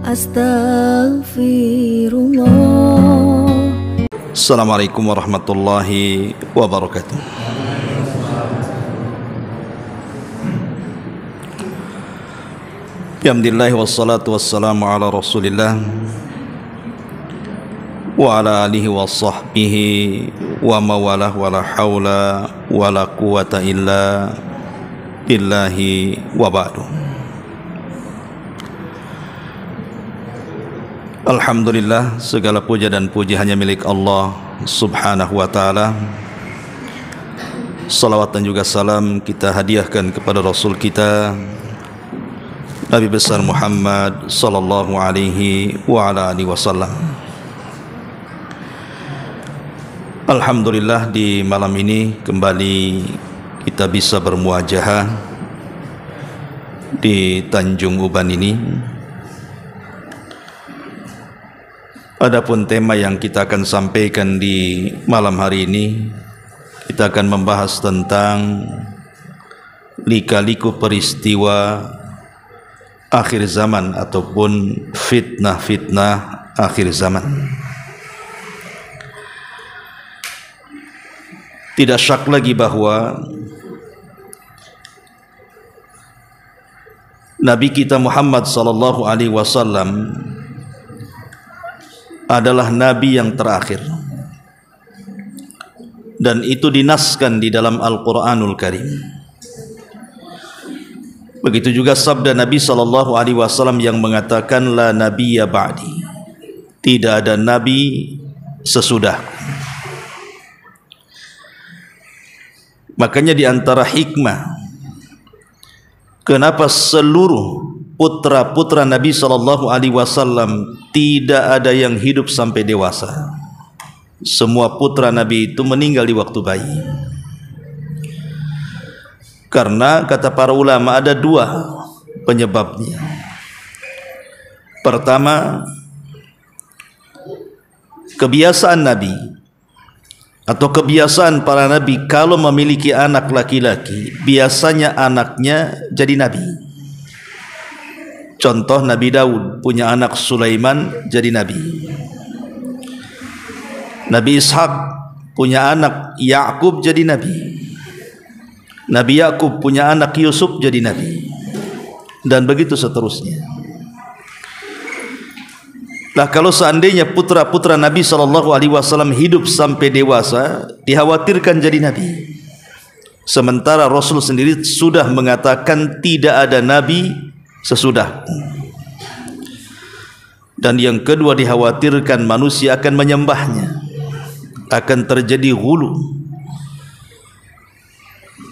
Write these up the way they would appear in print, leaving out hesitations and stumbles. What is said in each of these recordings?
Astaghfirullah. Assalamualaikum warahmatullahi wabarakatuh. Alhamdulillah wassalatu wassalamu ala Rasulillah wa ala alihi wa sahbihi wa mawalah wa la hawla wa la quwata illa billahi wa ba'du. Alhamdulillah, segala puja dan puji hanya milik Allah subhanahu wa ta'ala. Salawat dan juga salam kita hadiahkan kepada Rasul kita Nabi besar Muhammad sallallahu alaihi wa ala alihi wasallam. Alhamdulillah, di malam ini kembali kita bisa bermuajahah di Tanjung Uban ini. Adapun tema yang kita akan sampaikan di malam hari ini, kita akan membahas tentang lika-liku peristiwa akhir zaman ataupun fitnah-fitnah akhir zaman. Tidak syak lagi bahwa Nabi kita Muhammad sallallahu alaihi wasallam adalah nabi yang terakhir, dan itu dinaskan di dalam Al-Qur'anul Karim. Begitu juga sabda Nabi sallallahu alaihi wasallam yang mengatakan la nabiyya ba'di, tidak ada nabi sesudah. Makanya di antara hikmah kenapa seluruh putra-putra Nabi sallallahu alaihi wasallam tidak ada yang hidup sampai dewasa. Semua putra Nabi itu meninggal di waktu bayi. Karena kata para ulama ada dua penyebabnya. Pertama, kebiasaan Nabi atau kebiasaan para Nabi kalau memiliki anak laki-laki, biasanya anaknya jadi Nabi. Contoh, Nabi Daud punya anak Sulaiman jadi Nabi. Nabi Ishak punya anak Yakub jadi Nabi. Nabi Yakub punya anak Yusuf jadi Nabi, dan begitu seterusnya. Nah, kalau seandainya putra-putra Nabi SAW hidup sampai dewasa, dikhawatirkan jadi Nabi. Sementara Rasul sendiri sudah mengatakan tidak ada Nabi sesudah. Dan yang kedua, dikhawatirkan manusia akan menyembahnya, akan terjadi ghulu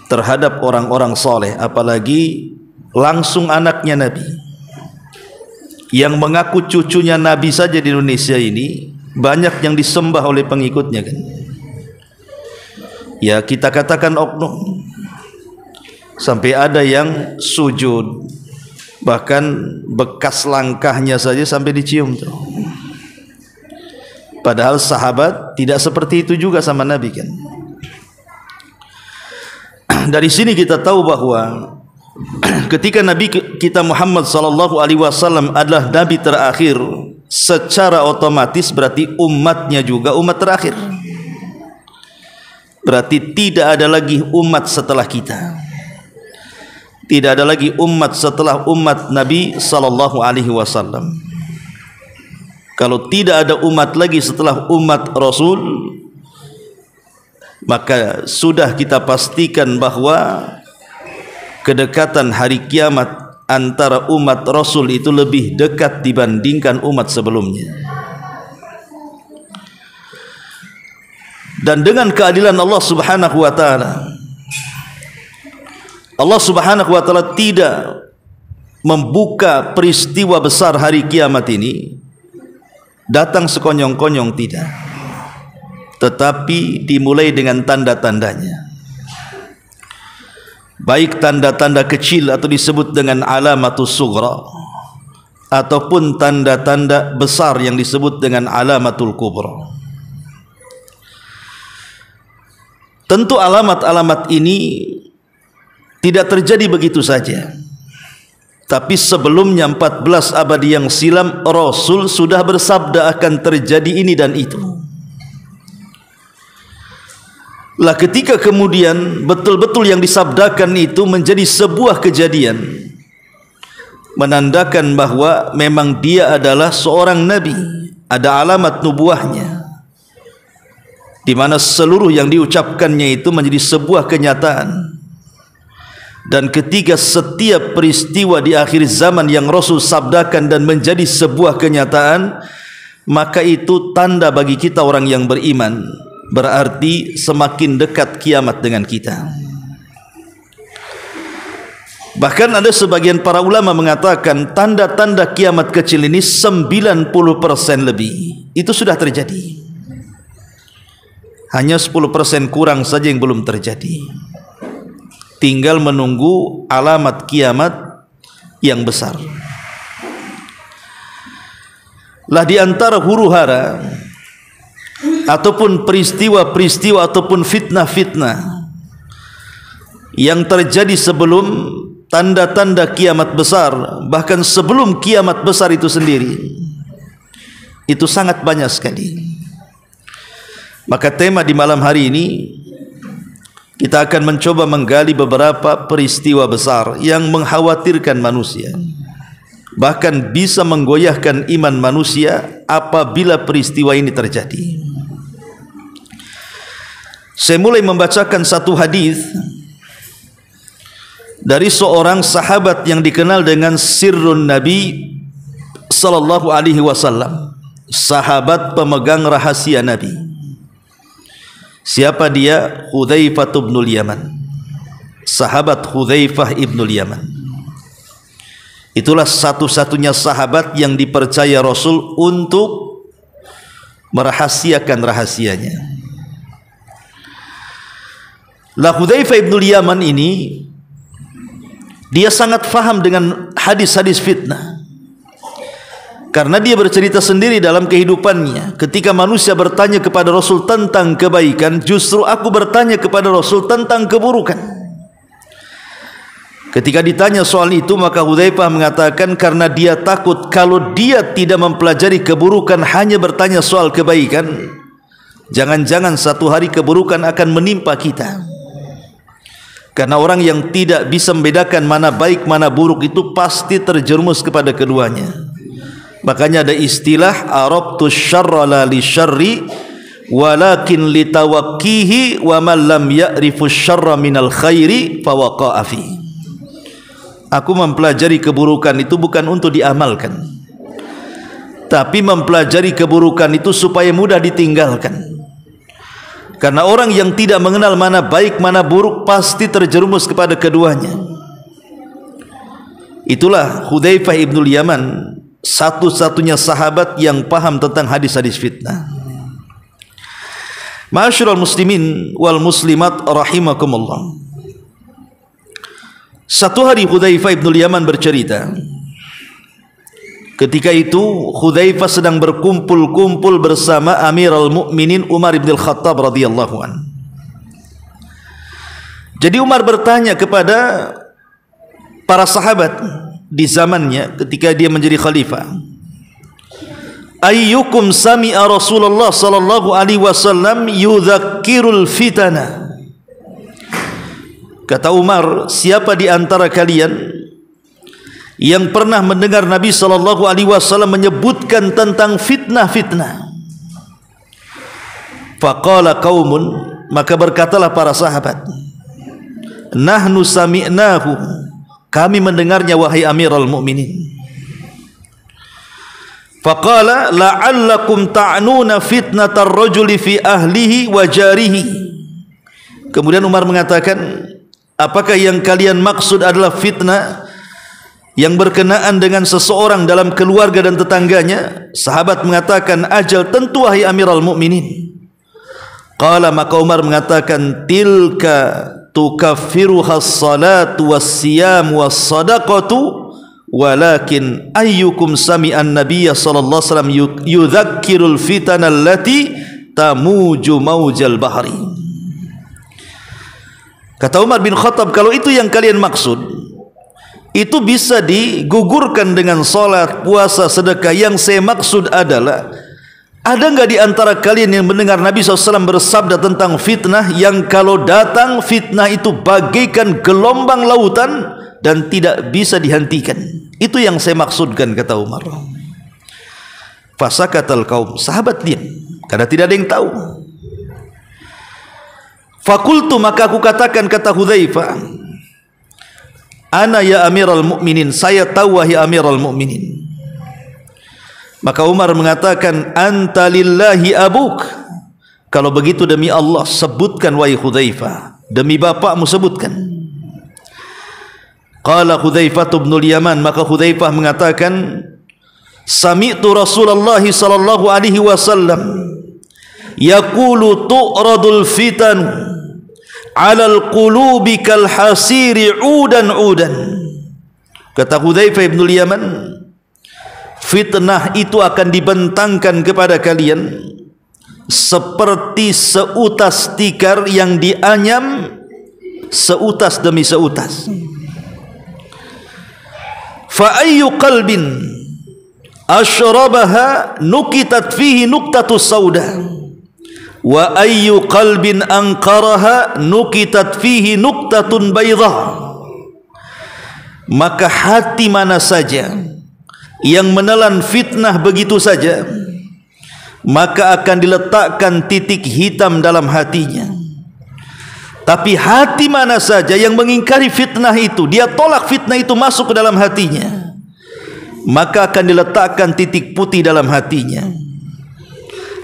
terhadap orang-orang soleh, apalagi langsung anaknya Nabi yang mengaku cucunya Nabi saja di Indonesia ini banyak yang disembah oleh pengikutnya kan. Ya, kita katakan oknum, sampai ada yang sujud, bahkan bekas langkahnya saja sampai dicium tuh. Padahal sahabat tidak seperti itu juga sama Nabi kan. Dari sini kita tahu bahwa ketika Nabi kita Muhammad sallallahu alaihi wasallam adalah nabi terakhir, secara otomatis berarti umatnya juga umat terakhir. Berarti tidak ada lagi umat setelah kita. Tidak ada lagi umat setelah umat Nabi sallallahu alaihi wasallam. Kalau tidak ada umat lagi setelah umat Rasul, maka sudah kita pastikan bahwa kedekatan hari kiamat antara umat Rasul itu lebih dekat dibandingkan umat sebelumnya. Dan dengan keadilan Allah subhanahu wa ta'ala, Allah subhanahu wa ta'ala tidak membuka peristiwa besar hari kiamat ini datang sekonyong-konyong, tidak, tetapi dimulai dengan tanda-tandanya. Baik tanda-tanda kecil atau disebut dengan alamatus sughra, ataupun tanda-tanda besar yang disebut dengan alamatul kubra. Tentu alamat-alamat ini tidak terjadi begitu saja, Tapi sebelumnya 14 abad yang silam Rasul sudah bersabda akan terjadi ini dan itu. Lah ketika kemudian betul-betul yang disabdakan itu menjadi sebuah kejadian, menandakan bahwa memang dia adalah seorang nabi, ada alamat nubuahnya, di mana seluruh yang diucapkannya itu menjadi sebuah kenyataan. Dan ketika setiap peristiwa di akhir zaman yang Rasul sabdakan dan menjadi sebuah kenyataan, maka itu tanda bagi kita orang yang beriman, berarti semakin dekat kiamat dengan kita. Bahkan ada sebagian para ulama mengatakan tanda-tanda kiamat kecil ini 90% lebih itu sudah terjadi. Hanya 10% kurang saja yang belum terjadi. Tinggal menunggu alamat kiamat yang besar. Lah di antara huru-hara ataupun peristiwa-peristiwa ataupun fitnah-fitnah yang terjadi sebelum tanda-tanda kiamat besar, bahkan sebelum kiamat besar itu sendiri, itu sangat banyak sekali. Maka tema di malam hari ini kita akan mencoba menggali beberapa peristiwa besar yang mengkhawatirkan manusia, bahkan bisa menggoyahkan iman manusia apabila peristiwa ini terjadi. Saya mulai membacakan satu hadis dari seorang sahabat yang dikenal dengan Sirrun Nabi sallallahu alaihi wasallam, sahabat pemegang rahasia Nabi. Siapa dia? Hudzaifah bin Yaman, sahabat Hudzaifah ibn Yaman. Itulah satu-satunya sahabat yang dipercaya Rasul untuk merahasiakan rahasianya. Lah Hudzaifah ibn Yaman ini dia sangat faham dengan hadis-hadis fitnah, karena dia bercerita sendiri dalam kehidupannya, ketika manusia bertanya kepada Rasul tentang kebaikan, justru aku bertanya kepada Rasul tentang keburukan. Ketika ditanya soal itu, maka Hudzaifah mengatakan karena dia takut kalau dia tidak mempelajari keburukan, hanya bertanya soal kebaikan, jangan-jangan satu hari keburukan akan menimpa kita. Karena orang yang tidak bisa membedakan mana baik mana buruk itu pasti terjerumus kepada keduanya. Makanya ada istilah arabtu syarra la li syarri walakin litawakkihi wa man lam ya'rifu syarra minal khairi fawaqa'a fi. Aku mempelajari keburukan itu bukan untuk diamalkan, tapi mempelajari keburukan itu supaya mudah ditinggalkan. Karena orang yang tidak mengenal mana baik mana buruk pasti terjerumus kepada keduanya. Itulah Hudzaifah ibn Yaman, satu-satunya sahabat yang paham tentang hadis-hadis fitnah. Ma'asyiral muslimin wal muslimat rahimakumullah. Satu hari Hudzaifah ibn Yaman bercerita, ketika itu Hudzaifah sedang berkumpul-kumpul bersama Amirul Mukminin Umar bin Khattab radhiyallahu an. Jadi Umar bertanya kepada para sahabat di zamannya ketika dia menjadi khalifah, ayyukum sami'a Rasulullah sallallahu alaihi wasallam yudzakkirul fitana. Kata Umar, siapa di antara kalian yang pernah mendengar Nabi sallallahu alaihi wasallam menyebutkan tentang fitnah-fitnah? Faqala qaumun, maka berkatalah para sahabat, nahnu sami'nahu, kami mendengarnya wahai Amirul Mukminin. Faqala la'allakum ta'nuna fitnatar rajuli fi ahlihi wa jarihi. Kemudian Umar mengatakan, apakah yang kalian maksud adalah fitnah yang berkenaan dengan seseorang dalam keluarga dan tetangganya? Sahabat mengatakan, ajal, tentu wahai Amirul Mukminin. Qala, maka Umar mengatakan, tilka tukaffiruha as-salatu was-siyam was-sadaqatu walakin ayyukum sami'an nabiyya sallallahu alaihi wasallam yudzakkirul fitana allati tamuju maujal bahri. Kata Umar bin Khattab, kalau itu yang kalian maksud, itu bisa digugurkan dengan salat, puasa, sedekah. Yang saya maksud adalah, ada enggak di antara kalian yang mendengar Nabi SAW bersabda tentang fitnah, yang kalau datang fitnah itu bagaikan gelombang lautan dan tidak bisa dihentikan? Itu yang saya maksudkan, kata Umar. Fasakatal kaum, sahabat diam karena tidak ada yang tahu. Fakultu, maka aku katakan, kata Hudzaifah, ana ya amiral mu'minin, saya tahu wahai amiral mu'minin. Maka Umar mengatakan, anta lillahi abuk, kalau begitu demi Allah sebutkan wahai Hudzaifah, demi bapakmu sebutkan. Qala Hudzaifah bin Yaman, maka Hudzaifah mengatakan, sami'tu Rasulullah sallallahu alaihi wasallam yaqulu tu'radul fitan 'alal qulubi kal hasiri 'udan. Kata Hudzaifah bin Yaman, fitnah itu akan dibentangkan kepada kalian seperti seutas tikar yang dianyam seutas demi seutas. Fa ayyu qalbin asyrabaha nukitat fihi nuqtatus sauda, wa ayyu qalbin anqaraha nukitat fihi nuqtatun bayda. Maka hati mana saja yang menelan fitnah begitu saja, maka akan diletakkan titik hitam dalam hatinya. Tapi hati mana saja yang mengingkari fitnah itu, dia tolak fitnah itu masuk ke dalam hatinya, maka akan diletakkan titik putih dalam hatinya.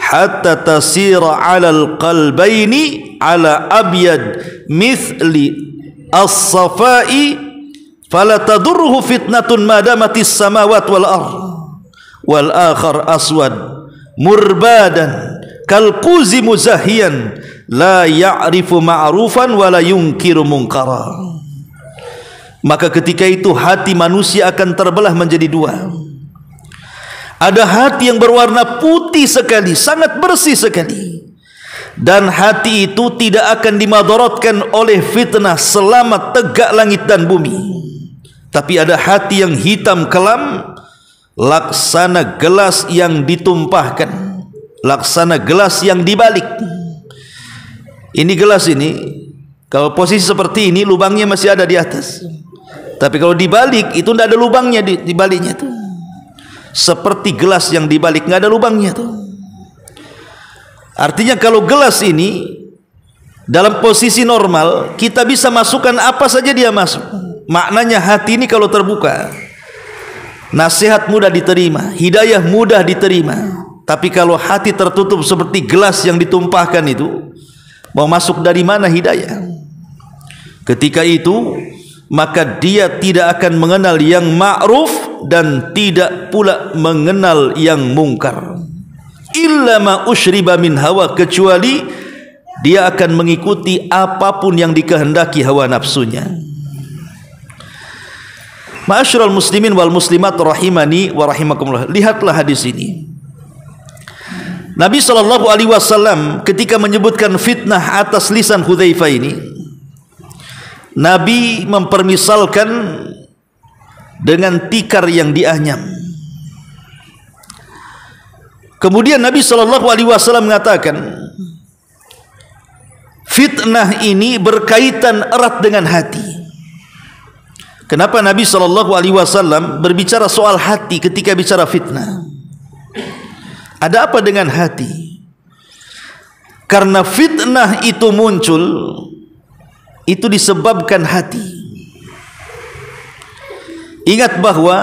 Hatta tasira 'alal qalbaini 'ala abyad mithli as-safai fala tadurruhu fitnatun ma damatis samawati wal ardh wal akhar aswad murbadan kal quzi muzahiyan la ya'rifu ma'rufan wa la yunkiru munkara. Maka ketika itu hati manusia akan terbelah menjadi dua. Ada hati yang berwarna putih sekali, sangat bersih sekali, dan hati itu tidak akan dimadaratkan oleh fitnah selama tegak langit dan bumi. Tapi ada hati yang hitam kelam, laksana gelas yang ditumpahkan, laksana gelas yang dibalik. Ini gelas ini, kalau posisi seperti ini, lubangnya masih ada di atas. Tapi kalau dibalik, itu tidak ada lubangnya di baliknya tuh. Seperti gelas yang dibalik, nggak ada lubangnya tuh. Artinya kalau gelas ini dalam posisi normal, kita bisa masukkan apa saja dia masuk. Maknanya hati ini kalau terbuka, nasihat mudah diterima, hidayah mudah diterima. Tapi kalau hati tertutup seperti gelas yang ditumpahkan itu, mau masuk dari mana hidayah? Ketika itu maka dia tidak akan mengenal yang ma'ruf dan tidak pula mengenal yang mungkar. Illa ma usyriba min hawa, kecuali dia akan mengikuti apapun yang dikehendaki hawa nafsunya. Ma'asyiral muslimin wal muslimat rahimani wa rahimakumullah. Lihatlah hadis ini. Nabi SAW ketika menyebutkan fitnah atas lisan Hudzaifah ini, Nabi mempermisalkan dengan tikar yang dianyam. Kemudian Nabi SAW mengatakan, fitnah ini berkaitan erat dengan hati. Kenapa Nabi SAW berbicara soal hati ketika bicara fitnah? Ada apa dengan hati? Karena fitnah itu muncul, itu disebabkan hati. Ingat bahwa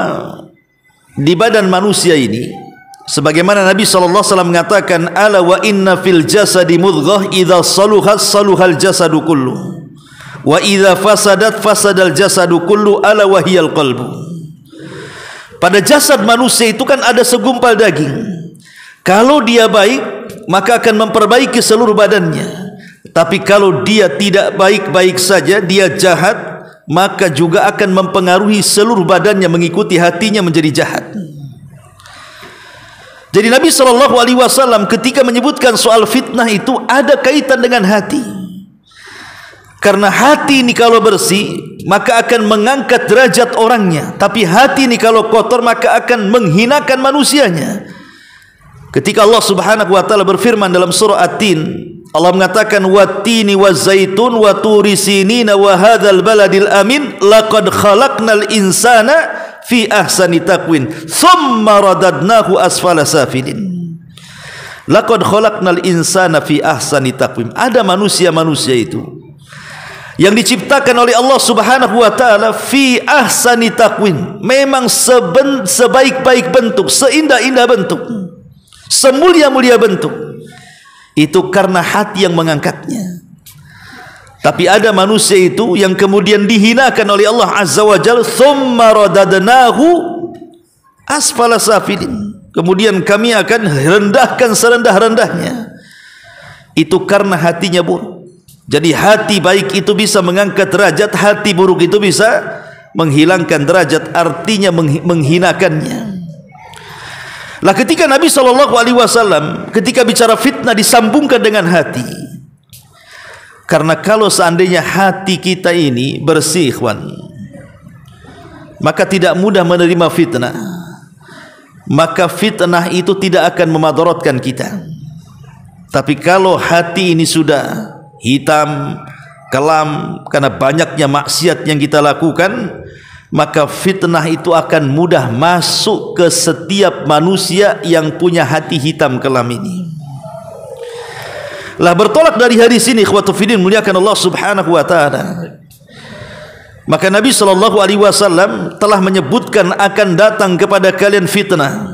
di badan manusia ini, sebagaimana Nabi SAW mengatakan, ala wa inna fil jasadi mudghah idza saluhat saluhal jasadu kullu wa idza fasadat fasadal jasadu kullu ala wa hiyal qalbu. Pada jasad manusia itu kan ada segumpal daging. Kalau dia baik, maka akan memperbaiki seluruh badannya. Tapi kalau dia tidak baik-baik saja, dia jahat, maka juga akan mempengaruhi seluruh badannya, mengikuti hatinya menjadi jahat. Jadi Nabi SAW ketika menyebutkan soal fitnah itu ada kaitan dengan hati. Karena hati ini kalau bersih maka akan mengangkat derajat orangnya, tapi hati ini kalau kotor maka akan menghinakan manusianya. Ketika Allah Subhanahu wa taala berfirman dalam surah At-Tin, Allah mengatakan wattini wazaitun wa turi sinina wa hadzal baladil amin laqad khalaqnal insana fi ahsani taqwim thumma radadnahu asfala safilin. Laqad khalaqnal insana fi ahsani taqwim. Ada manusia-manusia itu yang diciptakan oleh Allah Subhanahu wa taala fi ahsani taqwim, memang sebaik-baik bentuk, seindah-indah bentuk, semulia-mulia bentuk. Itu karena hati yang mengangkatnya. Tapi ada manusia itu yang kemudian dihinakan oleh Allah Azza wa Jalla, thumma radadnahu asfala safilin. Kemudian kami akan rendahkan serendah-rendahnya. Itu karena hatinya buruk. Jadi hati baik itu bisa mengangkat derajat, hati buruk itu bisa menghilangkan derajat, artinya menghinakannya. Lah ketika Nabi SAW ketika bicara fitnah disambungkan dengan hati. Karena kalau seandainya hati kita ini bersih, ikhwan, maka tidak mudah menerima fitnah. Maka fitnah itu tidak akan memadaratkan kita. Tapi kalau hati ini sudah hitam, kelam karena banyaknya maksiat yang kita lakukan, maka fitnah itu akan mudah masuk ke setiap manusia yang punya hati hitam kelam ini. Lah bertolak dari hadis ini, ikhwatu fiddin muliakan Allah Subhanahu wa taala, maka Nabi SAW telah menyebutkan akan datang kepada kalian fitnah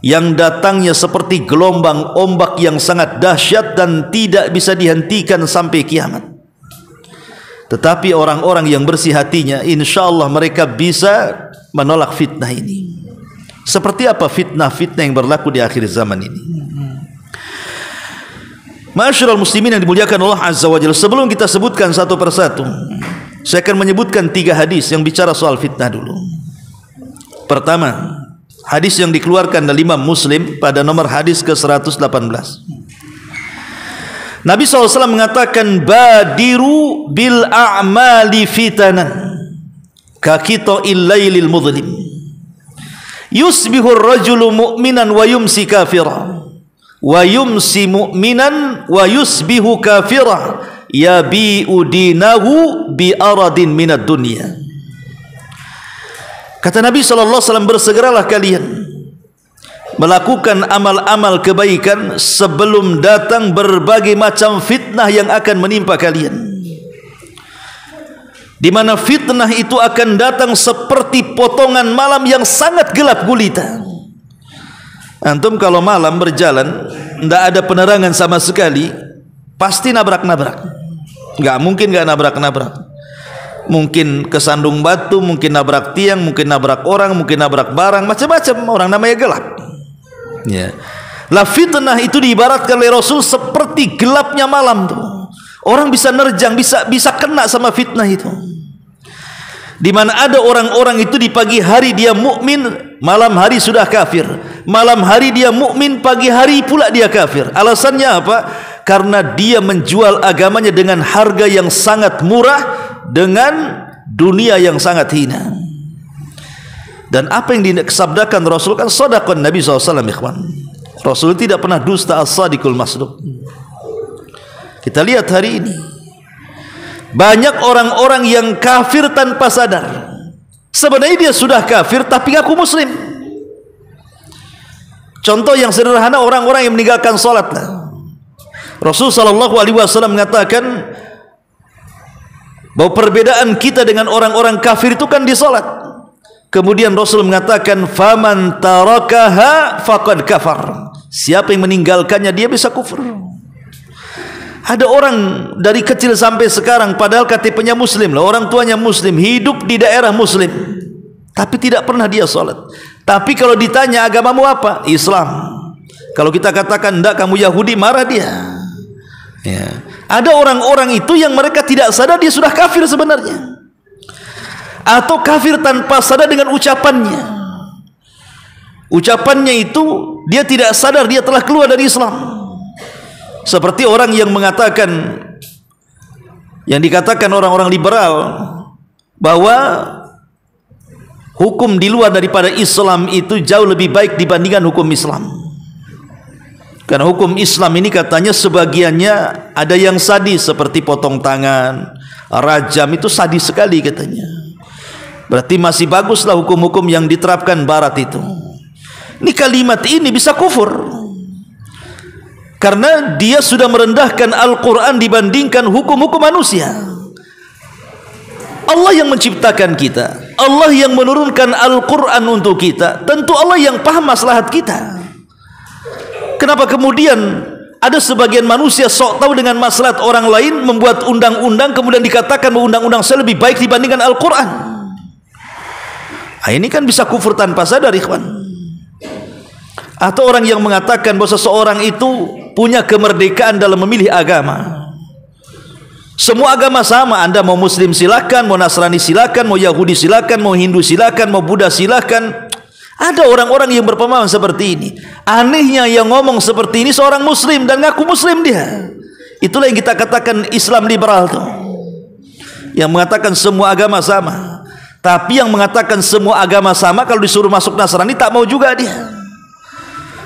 yang datangnya seperti gelombang ombak yang sangat dahsyat dan tidak bisa dihentikan sampai kiamat. Tetapi orang-orang yang bersih hatinya, insyaallah mereka bisa menolak fitnah ini. Seperti apa fitnah-fitnah yang berlaku di akhir zaman ini? Ma'asyiral muslimin yang dimuliakan Allah Azza wa Jalla, sebelum kita sebutkan satu persatu, saya akan menyebutkan 3 hadis yang bicara soal fitnah dulu. Pertama, hadis yang dikeluarkan dari Imam Muslim pada nomor hadis ke-118. Nabi SAW mengatakan, badiru bil a'mali fitanan kakita'il laylil mudlim yusbihur rajulu mu'minan wa yumsi kafira wa yumsi mu'minan wa yusbihu kafira yabi'u dinahu bi aradin minad dunya. Kata Nabi SAW, bersegeralah kalian melakukan amal-amal kebaikan sebelum datang berbagai macam fitnah yang akan menimpa kalian, di mana fitnah itu akan datang seperti potongan malam yang sangat gelap gulita. Antum kalau malam berjalan tidak ada penerangan sama sekali, pasti nabrak-nabrak. Nggak mungkin nggak nabrak-nabrak. Mungkin kesandung batu, mungkin nabrak tiang, mungkin nabrak orang, mungkin nabrak barang, macam-macam. Orang namanya gelap. Ya. Lah fitnah itu diibaratkan oleh Rasul seperti gelapnya malam tuh. Orang bisa nerjang, bisa kena sama fitnah itu. Di mana ada orang-orang itu di pagi hari dia mukmin, malam hari sudah kafir. Malam hari dia mukmin, pagi hari pula dia kafir. Alasannya apa? Karena dia menjual agamanya dengan harga yang sangat murah dengan dunia yang sangat hina. Dan apa yang disabdakan Rasul kan sadaqan Nabi SAW, ikhwan. Rasul tidak pernah dusta, as-sadiqul masduq. Kita lihat hari ini banyak orang-orang yang kafir tanpa sadar. Sebenarnya dia sudah kafir tapi ngaku muslim. Contoh yang sederhana, orang-orang yang meninggalkan salat. Rasul SAW mengatakan bahwa perbedaan kita dengan orang-orang kafir itu kan di salat. Kemudian Rasul mengatakan, faman tarakaha faqad kafar. Siapa yang meninggalkannya dia bisa kufur. Ada orang dari kecil sampai sekarang padahal KTP-nya muslim loh, orang tuanya muslim, hidup di daerah muslim, tapi tidak pernah dia salat. Tapi kalau ditanya agamamu apa? Islam. Kalau kita katakan enggak kamu Yahudi, marah dia. Ya. Ada orang-orang itu yang mereka tidak sadar dia sudah kafir sebenarnya, atau kafir tanpa sadar dengan ucapannya. Ucapannya itu dia tidak sadar dia telah keluar dari Islam. Seperti orang yang mengatakan yang dikatakan orang-orang liberal bahwa hukum di luar daripada Islam itu jauh lebih baik dibandingkan hukum Islam. Karena hukum Islam ini katanya sebagiannya ada yang sadis seperti potong tangan, rajam, itu sadis sekali katanya. Berarti masih baguslah hukum-hukum yang diterapkan barat itu. Ini kalimat ini bisa kufur karena dia sudah merendahkan Al-Quran dibandingkan hukum-hukum manusia. Allah yang menciptakan kita, Allah yang menurunkan Al-Quran untuk kita, tentu Allah yang paham maslahat kita. Kenapa kemudian ada sebagian manusia sok tahu dengan maslahat orang lain, membuat undang-undang kemudian dikatakan bahwa undang-undang saya lebih baik dibandingkan Al-Quran? Nah, ini kan bisa kufur tanpa sadar, ikhwan. Atau orang yang mengatakan bahwa seseorang itu punya kemerdekaan dalam memilih agama. Semua agama sama, Anda mau Muslim silakan, mau Nasrani silakan, mau Yahudi silakan, mau Hindu silakan, mau Buddha silakan. Ada orang-orang yang berpemahaman seperti ini. Anehnya yang ngomong seperti ini seorang Muslim dan ngaku Muslim dia. Itulah yang kita katakan Islam liberal tuh, yang mengatakan semua agama sama. Tapi yang mengatakan semua agama sama, kalau disuruh masuk Nasrani tak mau juga dia.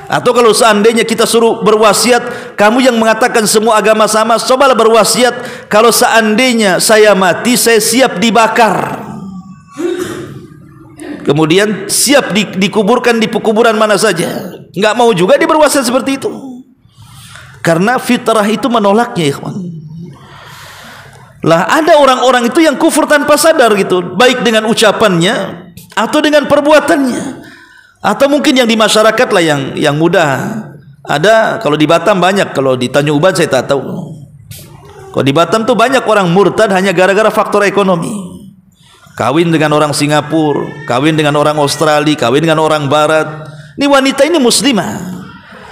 Atau kalau seandainya kita suruh berwasiat, kamu yang mengatakan semua agama sama, cobalah berwasiat, kalau seandainya saya mati, saya siap dibakar, kemudian siap dikuburkan di pekuburan mana saja. Nggak mau juga dia berwasiat seperti itu, karena fitrah itu menolaknya, ikhwan. Lah ada orang-orang itu yang kufur tanpa sadar gitu, baik dengan ucapannya atau dengan perbuatannya. Atau mungkin yang di masyarakat lah yang mudah. Ada, kalau di Batam banyak, kalau di Tanjung Uban saya tak tahu. Kalau di Batam tuh banyak orang murtad hanya gara-gara faktor ekonomi. Kawin dengan orang Singapura, kawin dengan orang Australia, kawin dengan orang Barat. Ini wanita ini muslimah,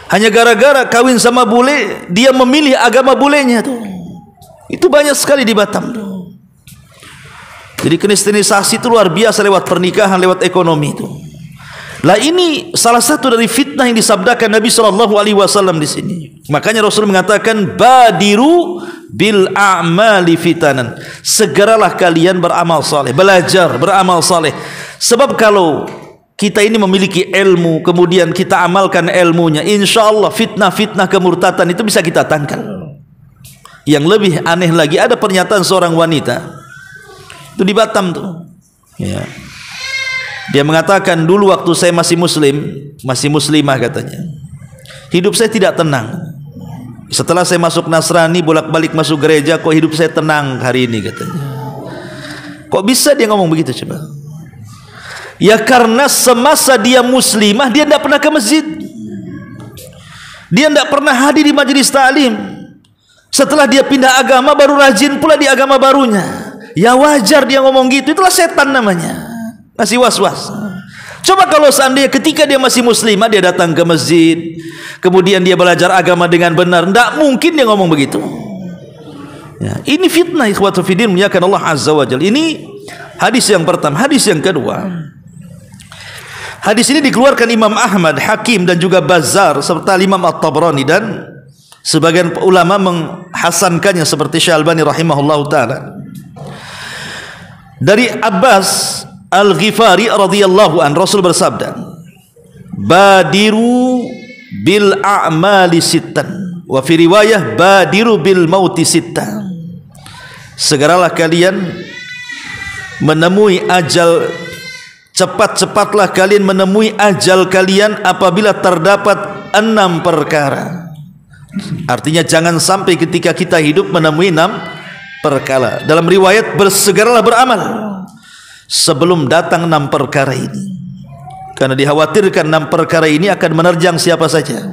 hanya gara-gara kawin sama bule, dia memilih agama bulenya tuh. Itu banyak sekali di Batam tuh. Jadi kristenisasi itu luar biasa lewat pernikahan, lewat ekonomi itu. Lah ini salah satu dari fitnah yang disabdakan Nabi SAW di sini. Makanya Rasul mengatakan badiru bil a'mali fitanan. Segeralah kalian beramal saleh, belajar beramal saleh. Sebab kalau kita ini memiliki ilmu, kemudian kita amalkan ilmunya, insya Allah fitnah-fitnah kemurtatan itu bisa kita tangkal. Yang lebih aneh lagi, ada pernyataan seorang wanita itu di Batam tuh, ya. Dia mengatakan, dulu waktu saya masih muslim, masih muslimah katanya, hidup saya tidak tenang. Setelah saya masuk Nasrani, bolak-balik masuk gereja, kok hidup saya tenang hari ini katanya. Kok bisa dia ngomong begitu coba? Ya karena semasa dia muslimah, dia tidak pernah ke masjid, dia tidak pernah hadir di majelis ta'lim. Setelah dia pindah agama, baru rajin pula di agama barunya. Ya wajar dia ngomong gitu, itulah setan namanya. Masih was-was. Coba kalau seandainya ketika dia masih muslimah, dia datang ke masjid, kemudian dia belajar agama dengan benar, tidak mungkin dia ngomong begitu. Ya, ini fitnah, ikhwatu fiddin, muliakan Allah Azza wa Jalla. Ini hadis yang pertama. Hadis yang kedua, hadis ini dikeluarkan Imam Ahmad, Hakim dan juga Bazzar serta Imam At-Tabrani, dan sebagian ulama menghasankannya seperti Syalbani rahimahullahu taala. Dari Abbas Al-Ghifari radhiyallahu an, Rasul bersabda, badiru bil a'mali sittan, wa fi riwayah badiru bil mauti sittan. Segeralah kalian menemui ajal, cepat-cepatlah kalian menemui ajal kalian apabila terdapat 6 perkara. Artinya jangan sampai ketika kita hidup menemui 6 perkara. Dalam riwayat, bersegeralah beramal sebelum datang 6 perkara ini, karena dikhawatirkan 6 perkara ini akan menerjang siapa saja.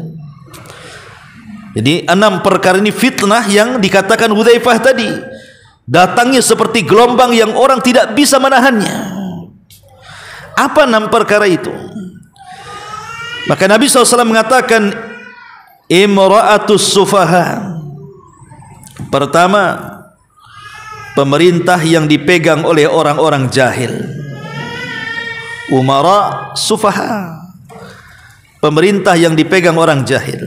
Jadi 6 perkara ini fitnah yang dikatakan Hudzaifah tadi, datangnya seperti gelombang yang orang tidak bisa menahannya. Apa 6 perkara itu? Maka Nabi SAW mengatakan, imra'atus sufaha. Pertama, pemerintah yang dipegang oleh orang-orang jahil. Umara sufaha, pemerintah yang dipegang orang jahil.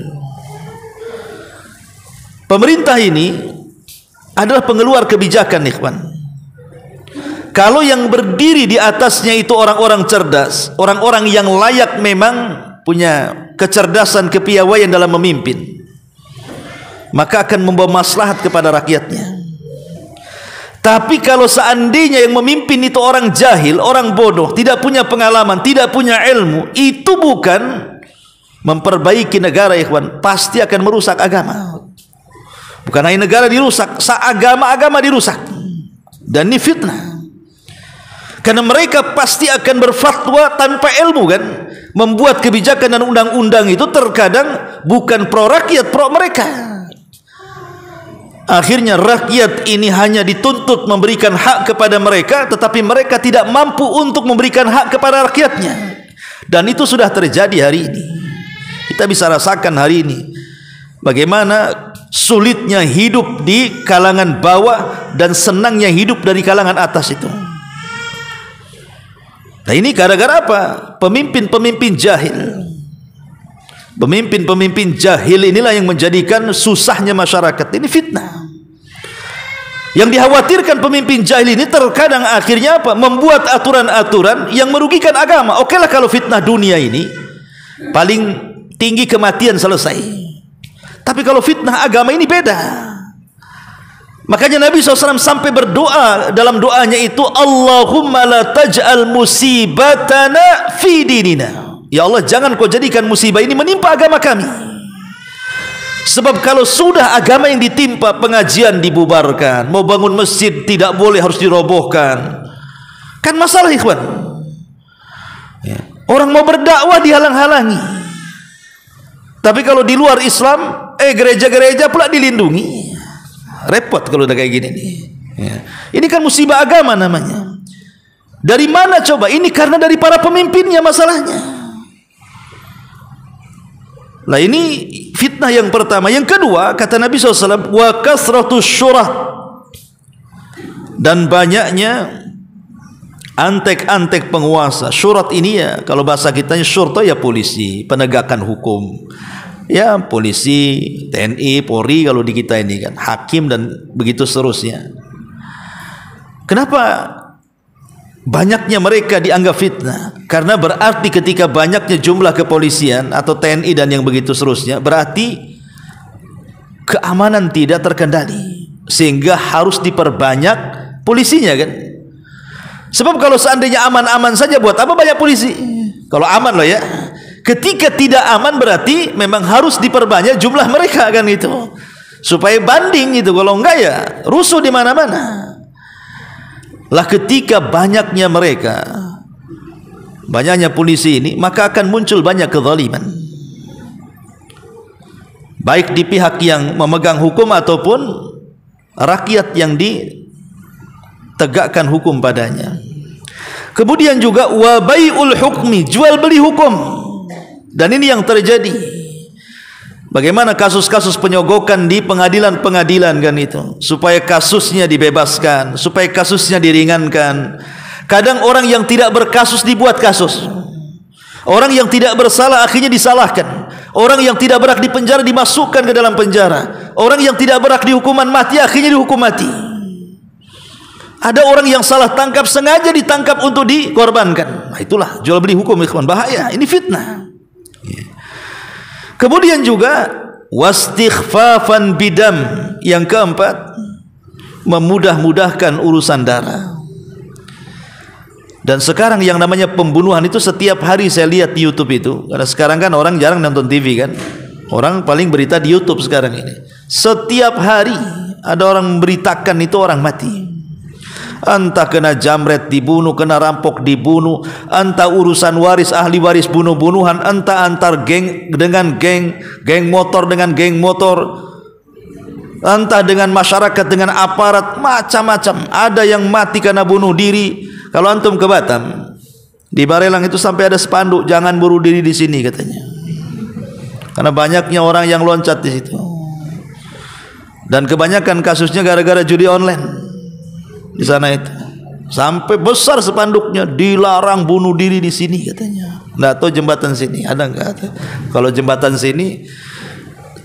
Pemerintah ini adalah pengeluar kebijakan, ikhwan. Kalau yang berdiri di atasnya itu orang-orang cerdas, orang-orang yang layak memang punya kecerdasan, kepiawaian dalam memimpin, maka akan membawa maslahat kepada rakyatnya. Tapi kalau seandainya yang memimpin itu orang jahil, orang bodoh, tidak punya pengalaman, tidak punya ilmu, itu bukan memperbaiki negara, ikhwan, pasti akan merusak agama. Bukan hanya negara dirusak, agama dirusak. Dan ini fitnah. Karena mereka pasti akan berfatwa tanpa ilmu, kan? Membuat kebijakan dan undang-undang itu terkadang bukan pro rakyat, pro mereka. Akhirnya rakyat ini hanya dituntut memberikan hak kepada mereka, tetapi mereka tidak mampu untuk memberikan hak kepada rakyatnya. Dan itu sudah terjadi hari ini. Kita bisa rasakan hari ini bagaimana sulitnya hidup di kalangan bawah dan senangnya hidup dari kalangan atas itu. Nah, ini gara-gara apa? Pemimpin-pemimpin jahil. Pemimpin-pemimpin jahil inilah yang menjadikan susahnya masyarakat. Ini fitnah. Yang dikhawatirkan pemimpin jahil ini terkadang akhirnya apa? Membuat aturan-aturan yang merugikan agama. Oke lah kalau fitnah dunia ini paling tinggi kematian selesai. Tapi kalau fitnah agama ini beda. Makanya Nabi SAW sampai berdoa dalam doanya itu, Allahumma la taj'al musibatana fi dinina. Ya Allah, jangan kau jadikan musibah ini menimpa agama kami. Sebab kalau sudah agama yang ditimpa, pengajian dibubarkan, mau bangun masjid tidak boleh, harus dirobohkan. Kan masalah, ikhwan. Ya. Orang mau berdakwah dihalang-halangi. Tapi kalau di luar Islam, gereja-gereja pula dilindungi. Repot kalau udah kayak gini nih. Ya. Ini kan musibah agama namanya. Dari mana coba? Ini karena dari para pemimpinnya masalahnya. Lah ini fitnah yang pertama. Yang kedua, kata Nabi SAW, wa kasratus syurah, dan banyaknya antek-antek penguasa. Syurat ini ya, kalau bahasa kitanya syurta ya polisi, penegakan hukum. Ya polisi, TNI, Polri kalau di kita ini kan, hakim dan begitu seterusnya. Kenapa banyaknya mereka dianggap fitnah? Karena berarti ketika banyaknya jumlah kepolisian atau TNI dan yang begitu seterusnya, berarti keamanan tidak terkendali, sehingga harus diperbanyak polisinya, kan? Sebab kalau seandainya aman-aman saja, buat apa banyak polisi? Kalau aman loh ya. Ketika tidak aman berarti memang harus diperbanyak jumlah mereka, kan gitu, supaya banding gitu. Kalau enggak ya rusuh di mana-mana. Lah ketika banyaknya mereka, banyaknya polisi ini, maka akan muncul banyak kezaliman, baik di pihak yang memegang hukum ataupun rakyat yang ditegakkan hukum padanya. Kemudian juga wa bai'ul hukmi, jual beli hukum. Dan ini yang terjadi. Bagaimana kasus-kasus penyogokan di pengadilan-pengadilan, kan itu, supaya kasusnya dibebaskan, supaya kasusnya diringankan. Kadang orang yang tidak berkasus dibuat kasus. Orang yang tidak bersalah akhirnya disalahkan. Orang yang tidak berhak di penjara dimasukkan ke dalam penjara. Orang yang tidak berhak di hukuman mati akhirnya dihukum mati. Ada orang yang salah tangkap sengaja ditangkap untuk dikorbankan. Nah, itulah jual beli hukum, ikhwan, bahaya. Ini fitnah. Kemudian juga wastighfafan bidam, yang keempat, memudah-mudahkan urusan darah. Dan sekarang yang namanya pembunuhan itu setiap hari saya lihat di YouTube itu, karena sekarang kan orang jarang nonton TV kan, orang paling berita di YouTube sekarang ini. Setiap hari ada orang memberitakan itu orang mati. Entah kena jamret dibunuh, kena rampok dibunuh, entah urusan waris, ahli waris bunuh-bunuhan, entah antar geng dengan geng, geng motor dengan geng motor, entah dengan masyarakat dengan aparat, macam-macam. Ada yang mati karena bunuh diri. Kalau antum ke Batam, di Barelang itu sampai ada spanduk, jangan bunuh diri di sini katanya. Karena banyaknya orang yang loncat di situ. Dan kebanyakan kasusnya gara-gara judi online. Di sana itu sampai besar spanduknya, dilarang bunuh diri di sini katanya. Nggak tahu jembatan sini ada nggak? Kalau jembatan sini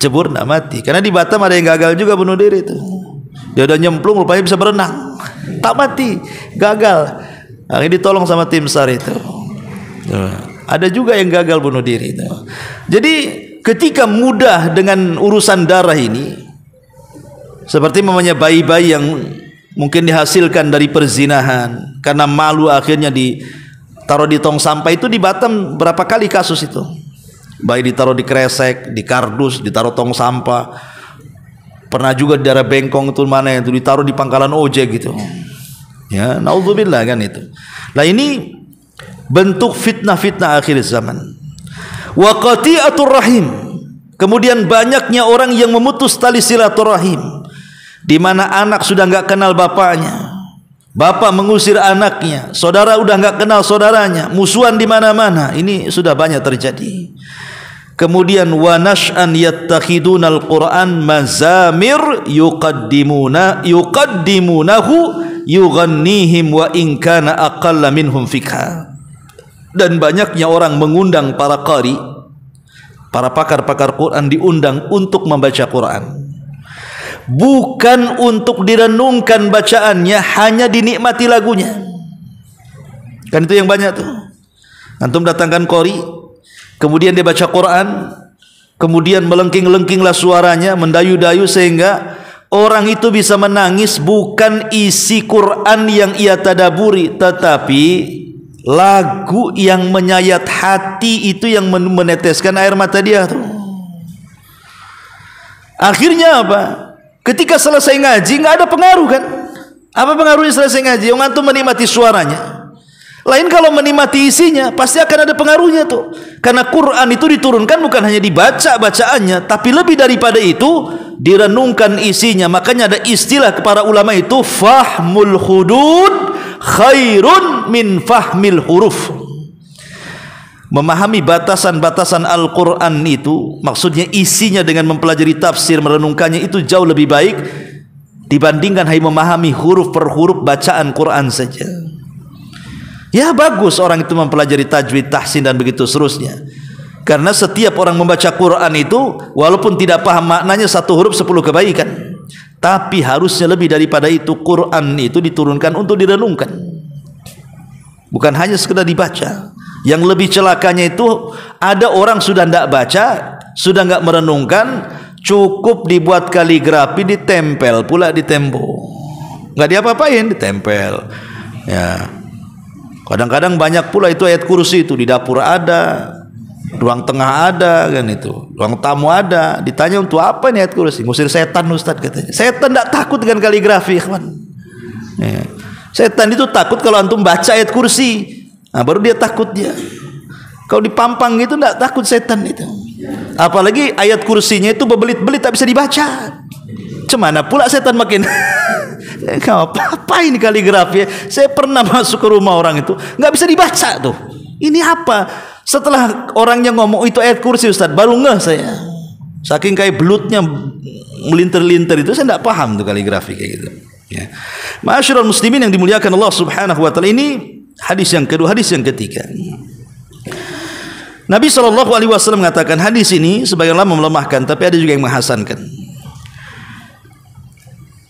cebur nggak mati. Karena di Batam ada yang gagal juga bunuh diri itu. Dia udah nyemplung, rupanya bisa berenang, tak mati, gagal. Akhirnya ditolong sama tim SAR itu. Ada juga yang gagal bunuh diri itu. Jadi ketika mudah dengan urusan darah ini, seperti mamanya bayi-bayi yang mungkin dihasilkan dari perzinahan, karena malu akhirnya ditaruh di tong sampah. Itu di Batam berapa kali kasus itu, bayi ditaruh di kresek, di kardus, ditaruh tong sampah. Pernah juga di daerah Bengkong itu, mana itu ditaruh di pangkalan ojek gitu. Ya, naudzubillah kan itu. Nah ini bentuk fitnah-fitnah akhir zaman. Wa qati'atur rahim. Kemudian banyaknya orang yang memutus tali silaturahim, di mana anak sudah enggak kenal bapaknya, bapak mengusir anaknya, saudara udah enggak kenal saudaranya, musuhan di mana-mana. Ini sudah banyak terjadi. Kemudian wa nash'an yattakhidunal Qur'an mazamir yuqaddimunahu yughannihim wa in kana aqalla minhum fikha. Dan banyaknya orang mengundang para qari, para pakar-pakar Quran diundang untuk membaca Quran, bukan untuk direnungkan bacaannya, hanya dinikmati lagunya. Kan itu yang banyak tuh. Antum datangkan qari, kemudian dia baca Quran, kemudian melengking-lengkinglah suaranya, mendayu-dayu sehingga orang itu bisa menangis. Bukan isi Quran yang ia tadaburi, tetapi lagu yang menyayat hati itu yang meneteskan air mata dia tuh. Akhirnya apa? Ketika selesai ngaji nggak ada pengaruh kan? Apa pengaruhnya selesai ngaji? Yang antum menikmati suaranya. Lain kalau menikmati isinya, pasti akan ada pengaruhnya tuh. Karena Quran itu diturunkan bukan hanya dibaca bacaannya, tapi lebih daripada itu direnungkan isinya. Makanya ada istilah para ulama itu, fahmul hudud khairun min fahmil huruf. Memahami batasan-batasan Al-Quran itu, maksudnya isinya dengan mempelajari tafsir, merenungkannya, itu jauh lebih baik dibandingkan hanya memahami huruf per huruf bacaan Quran saja. Ya bagus orang itu mempelajari tajwid, tahsin dan begitu seterusnya. Karena setiap orang membaca Quran itu walaupun tidak paham maknanya, satu huruf 10 kebaikan. Tapi harusnya lebih daripada itu, Quran itu diturunkan untuk direnungkan, bukan hanya sekedar dibaca. Yang lebih celakanya itu ada orang sudah tidak baca, sudah nggak merenungkan, cukup dibuat kaligrafi, ditempel pula di tembok, nggak diapa-apain, ditempel. Ya. Kadang-kadang banyak pula itu ayat kursi itu, di dapur ada, ruang tengah ada kan itu, ruang tamu ada. Ditanya untuk apa nih ayat kursi? Ngusir setan Ustaz katanya. Setan tidak takut dengan kaligrafi, kawan. Ya. Setan itu takut kalau antum baca ayat kursi. Nah, baru dia takut dia. Kalau dipampang gitu tidak takut setan itu. Apalagi ayat kursinya itu berbelit-belit tak bisa dibaca. Cemana pula setan makin apa ini kaligrafi? Saya pernah masuk ke rumah orang itu nggak bisa dibaca tuh. Ini apa? Setelah orangnya ngomong itu ayat kursi Ustaz, baru ngeh saya. Saking kayak belutnya melintir-lintir itu, saya tidak paham tuh kaligrafi kayak gitu. Ya. Ma'asyiral muslimin yang dimuliakan Allah Subhanahu wa taala, ini hadis yang kedua. Hadis yang ketiga, Nabi SAW mengatakan, hadis ini sebagian ulama melemahkan, tapi ada juga yang menghasankan.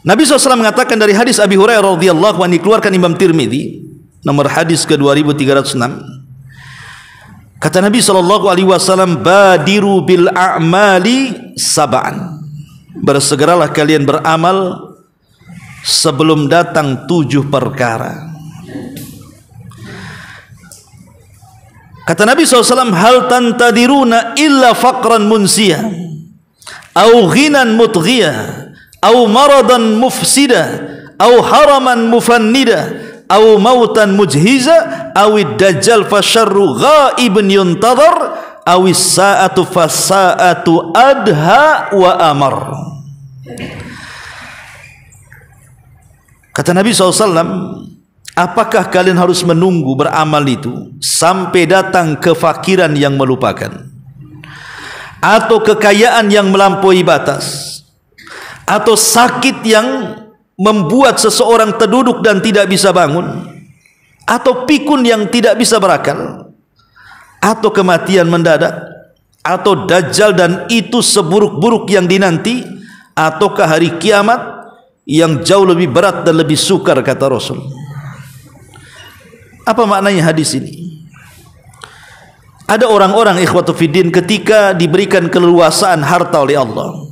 Nabi SAW mengatakan dari hadis Abi Hurairah radhiyallahu anhu, dikeluarkan Imam Tirmidzi, nomor hadis ke 2306. Kata Nabi SAW, badiru bil a'mali sab'an. Bersegeralah kalian beramal sebelum datang 7 perkara. Kata Nabi SAW, hal tantadiruna illa faqran munsiyah, au ghinan mutghiyah, au maradan mufsida, au haraman mufannida, au mautan mujhiza, au dajjal fasyarru ghaibun yuntadhar, au sa'atu fasa'atu adha wa amar. Kata Nabi SAW, apakah kalian harus menunggu beramal itu sampai datang kefakiran yang melupakan, atau kekayaan yang melampaui batas, atau sakit yang membuat seseorang terduduk dan tidak bisa bangun, atau pikun yang tidak bisa berakal, atau kematian mendadak, atau dajjal dan itu seburuk-buruk yang dinanti, ataukah hari kiamat yang jauh lebih berat dan lebih sukar, kata Rasul. Apa maknanya hadis ini? Ada orang-orang ikhwatu fiddin ketika diberikan keleluasaan harta oleh Allah,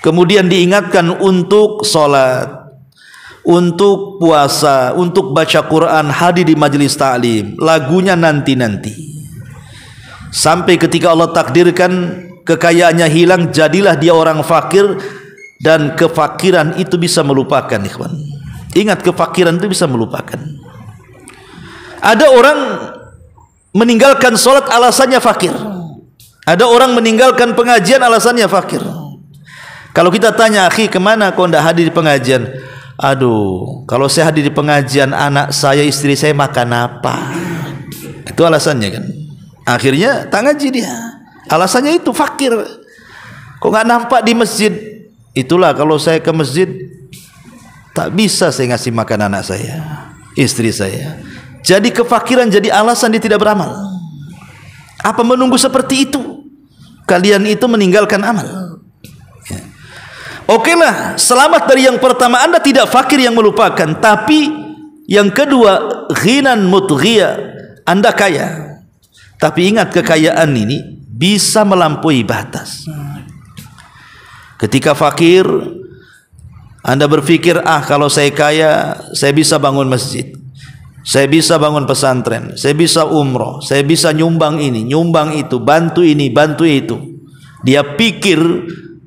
kemudian diingatkan untuk sholat, untuk puasa, untuk baca Quran, hadir di majelis ta'lim, lagunya nanti-nanti, sampai ketika Allah takdirkan kekayaannya hilang, jadilah dia orang fakir, dan kefakiran itu bisa melupakan, ikhwan. Ingat, kefakiran itu bisa melupakan. Ada orang meninggalkan sholat alasannya fakir. Ada orang meninggalkan pengajian alasannya fakir. Kalau kita tanya, akhi, kemana kau tidak hadir di pengajian? Aduh, kalau saya hadir di pengajian, anak saya, istri saya makan apa? Itu alasannya kan. Akhirnya tak ngaji dia. Alasannya itu fakir. Kok nggak nampak di masjid? Itulah, kalau saya ke masjid tak bisa saya ngasih makan anak saya, istri saya. Jadi kefakiran jadi alasan dia tidak beramal. Apa menunggu seperti itu? Kalian itu meninggalkan amal. Okelah, selamat dari yang pertama, Anda tidak fakir yang melupakan. Tapi yang kedua, ghinan mutghiya, Anda kaya. Tapi ingat, kekayaan ini bisa melampaui batas. Ketika fakir, Anda berpikir, kalau saya kaya, saya bisa bangun masjid, saya bisa bangun pesantren, saya bisa umroh, saya bisa nyumbang ini, nyumbang itu, bantu ini, bantu itu. Dia pikir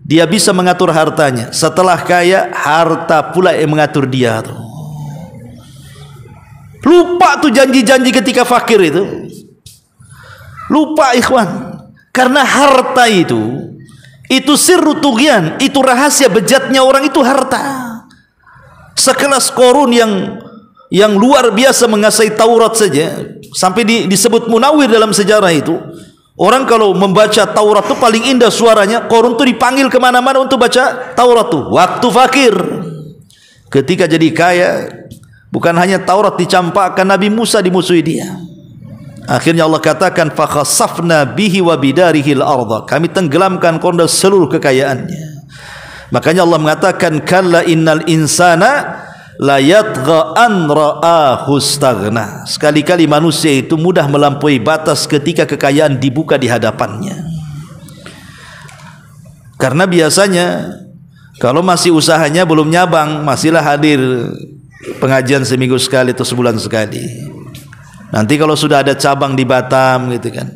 dia bisa mengatur hartanya. Setelah kaya, harta pula yang mengatur dia tuh. Lupa tuh janji-janji ketika fakir itu. Lupa, ikhwan. Karena harta itu sirru tughyan, itu rahasia bejatnya orang itu harta. Sekelas Qarun yang luar biasa menguasai Taurat saja, sampai disebut Munawwir dalam sejarah itu. Orang kalau membaca Taurat itu paling indah suaranya. Qarun itu dipanggil kemana-mana untuk baca Taurat tuh waktu fakir. Ketika jadi kaya, bukan hanya Taurat dicampakkan, Nabi Musa dimusuhi dia. Akhirnya Allah katakan, fa khasafna bihi wa bidarihil ardha, kami tenggelamkan Qarun dan seluruh kekayaannya. Makanya Allah mengatakan, kalla innal insana la yatgha an ra'ahu staghna. Sekali-kali manusia itu mudah melampaui batas ketika kekayaan dibuka di hadapannya. Karena biasanya kalau masih usahanya belum nyabang, masihlah hadir pengajian seminggu sekali atau sebulan sekali. Nanti kalau sudah ada cabang di Batam gitu kan,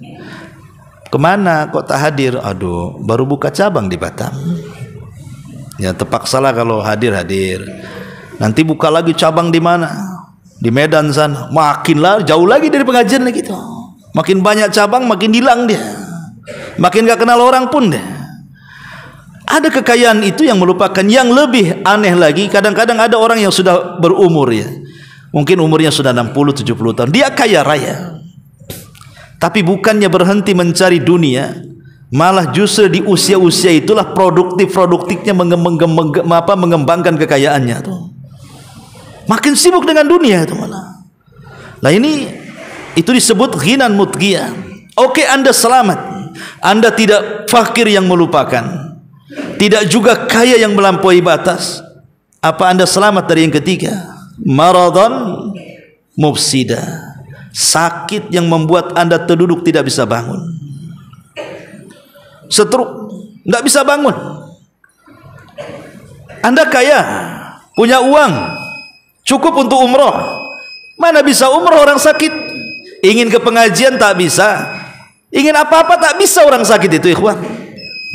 kemana kok tak hadir? Aduh, baru buka cabang di Batam. Ya terpaksalah kalau hadir. Nanti buka lagi cabang di mana? Di Medan sana. Makinlah jauh lagi dari pengajian lagi gitu. Makin banyak cabang, makin hilang dia. Makin gak kenal orang pun dia. Ada kekayaan itu yang melupakan. Yang lebih aneh lagi, kadang-kadang ada orang yang sudah berumur ya. Mungkin umurnya sudah 60-70 tahun. Dia kaya raya. Tapi bukannya berhenti mencari dunia, malah justru di usia-usia itulah produktifnya mengembangkan kekayaannya tuh. Makin sibuk dengan dunia itu malah. Nah itu disebut ghinan mutghiyah. Oke, Anda selamat. Anda tidak fakir yang melupakan, tidak juga kaya yang melampaui batas. Apa Anda selamat dari yang ketiga? Maradhan mufsida, sakit yang membuat Anda terduduk tidak bisa bangun. Stroke, tidak bisa bangun. Anda kaya, punya uang cukup untuk umroh, mana bisa umroh orang sakit. Ingin ke pengajian tak bisa, ingin apa-apa tak bisa orang sakit itu, ikhwan.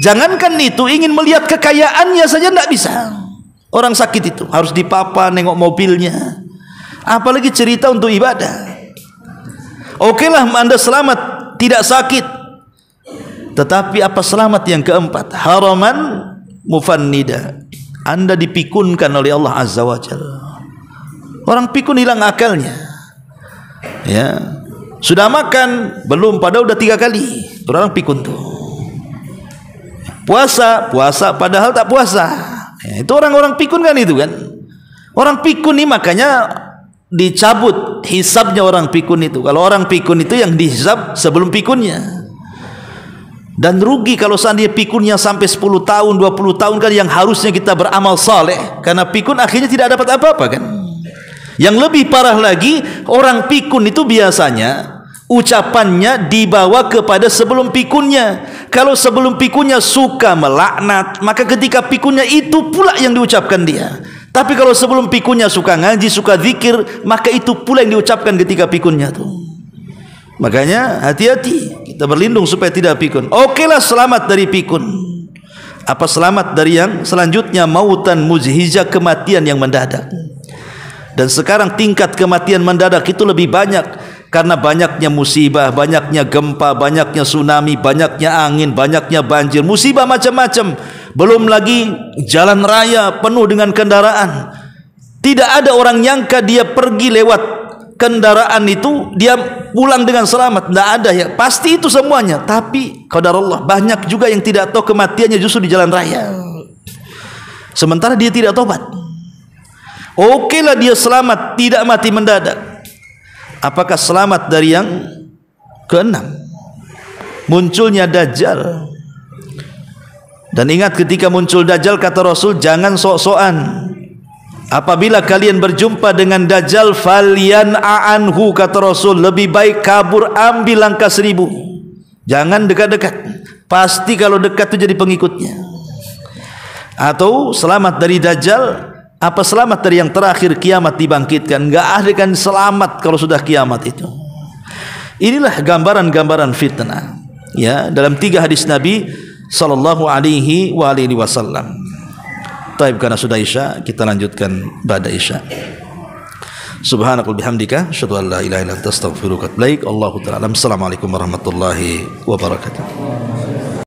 Jangankan itu, ingin melihat kekayaannya saja tidak bisa. Orang sakit itu harus dipapa, nengok mobilnya, apalagi cerita untuk ibadah. Okelah, Anda selamat, tidak sakit. Tetapi apa selamat yang keempat? Haraman mufannida, Anda dipikunkan oleh Allah Azza wa Jalla. Orang pikun hilang akalnya. Ya, sudah makan belum? Padahal udah 3 kali. Orang pikun tuh. Puasa padahal tak puasa. Ya, itu orang-orang pikun kan itu kan. Orang pikun ini makanya dicabut hisabnya orang pikun itu. Kalau orang pikun itu yang dihisab sebelum pikunnya. Dan rugi kalau seandainya pikunnya sampai 10 tahun, 20 tahun kan, yang harusnya kita beramal saleh, karena pikun akhirnya tidak dapat apa-apa kan. Yang lebih parah lagi, orang pikun itu biasanya ucapannya dibawa kepada sebelum pikunnya. Kalau sebelum pikunnya suka melaknat, maka ketika pikunnya itu pula yang diucapkan dia. Tapi kalau sebelum pikunnya suka ngaji, suka zikir, maka itu pula yang diucapkan ketika pikunnya tuh. Makanya hati-hati, kita berlindung supaya tidak pikun. Okelah selamat dari pikun. Apa selamat dari yang selanjutnya? Mautan muzhijah, kematian yang mendadak. Dan sekarang tingkat kematian mendadak itu lebih banyak karena banyaknya musibah, banyaknya gempa, banyaknya tsunami, banyaknya angin, banyaknya banjir, musibah macam-macam. Belum lagi jalan raya penuh dengan kendaraan. Tidak ada orang nyangka dia pergi lewat kendaraan itu dia pulang dengan selamat. Tidak ada ya, pasti itu semuanya. Tapi qadarullah, banyak juga yang tidak tahu kematiannya justru di jalan raya, sementara dia tidak tobat. Okelah dia selamat, tidak mati mendadak. Apakah selamat dari yang keenam? Munculnya Dajjal. Dan ingat ketika muncul Dajjal, kata Rasul, jangan sok-sokan. Apabila kalian berjumpa dengan Dajjal, falyan'a anhu, kata Rasul, lebih baik kabur, ambil langkah 1000. Jangan dekat-dekat. Pasti kalau dekat itu jadi pengikutnya. Atau selamat dari Dajjal, apa selamat dari yang terakhir kiamat dibangkitkan? Enggak ada kan selamat kalau sudah kiamat itu. Inilah gambaran-gambaran fitnah ya dalam 3 hadis Nabi sallallahu alaihi wasallam. Taib, karena sudah Isya, kita lanjutkan ba'da Isya. Subhanakallahumma bihamdika asyhadu an la ilaha illa anta astaghfiruka wa atubu ilaik. Allahu ta'ala. Assalamualaikum warahmatullahi wabarakatuh.